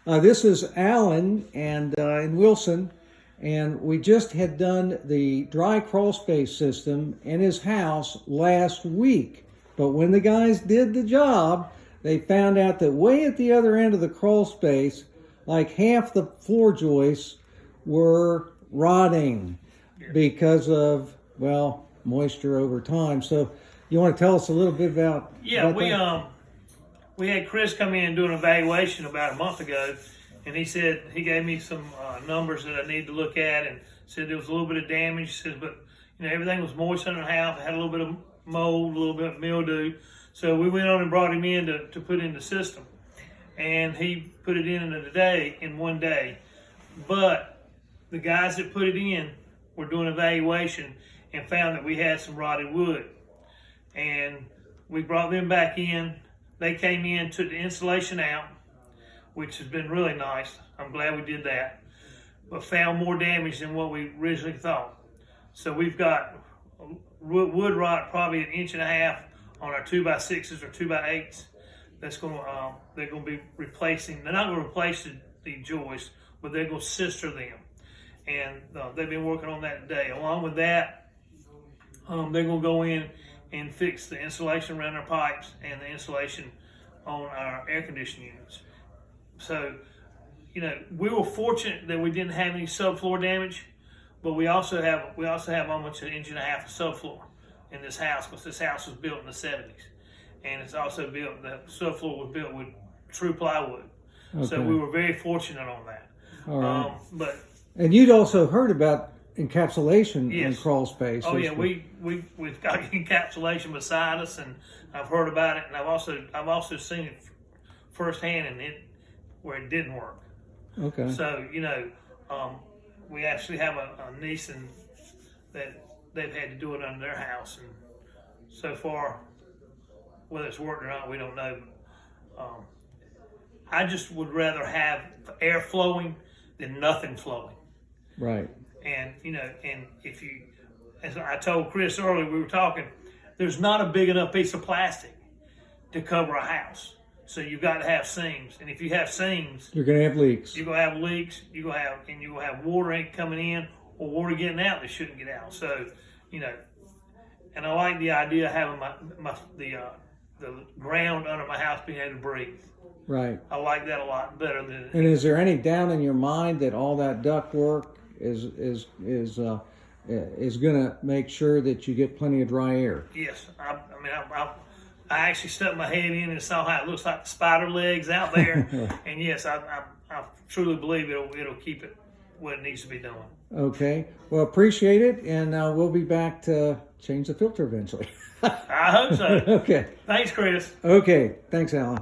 This is Alan and in Wilson, and we just had done the dry crawl space system in his house last week. But when the guys did the job, they found out that way at the other end of the crawl space, like half the floor joists were rotting because of, well, moisture over time. So you want to tell us a little bit about that? We had Chris come in and do an evaluation about a month ago, and he said he gave me some numbers that I need to look at, and said there was a little bit of damage. He said, but everything was moist in the house. It had a little bit of mold, a little bit of mildew. So we went on and brought him in to put in the system, and he put it in one day. But the guys that put it in were doing evaluation and found that we had some rotted wood, and we brought them back in. They came in, took the insulation out, which has been really nice. I'm glad we did that, but found more damage than what we originally thought. So we've got wood rot probably 1.5 inches on our 2x6s or 2x8s. That's going to they're going to be replacing. They're not going to replace the joists, but they're going to sister them, and they've been working on that today. Along with that, they're going to go in and fix the insulation around our pipes and the insulation on our air conditioning units. So, we were fortunate that we didn't have any subfloor damage, but we also have almost 1.5 inches of subfloor in this house, because this house was built in the 70s, and it's also the subfloor was built with true plywood. Okay. So we were very fortunate on that. All right. And you'd also heard about encapsulation in crawl space. Oh yeah, we've got encapsulation beside us, and I've heard about it, and I've also seen it firsthand, where it didn't work. Okay. So we actually have a niece that they've had to do it under their house, and so far, whether it's worked or not, we don't know. I just would rather have air flowing than nothing flowing. Right. And as I told Chris earlier, we were talking, there's not a big enough piece of plastic to cover a house. So you've got to have seams. And if you have seams, you're going to have leaks. You're going to have leaks. You're going to have water coming in or water getting out that shouldn't get out. So, and I like the idea of having the ground under my house being able to breathe. Right. I like that a lot better than. And is there any doubt in your mind that all that duct work is going to make sure that you get plenty of dry air? Yes. I actually stuck my head in and saw how it looks like the spider legs out there. And yes, I truly believe it'll keep it what it needs to be doing. Okay. Well, appreciate it, and we'll be back to change the filter eventually. I hope so. Okay. Thanks, Chris. Okay. Thanks, Alan.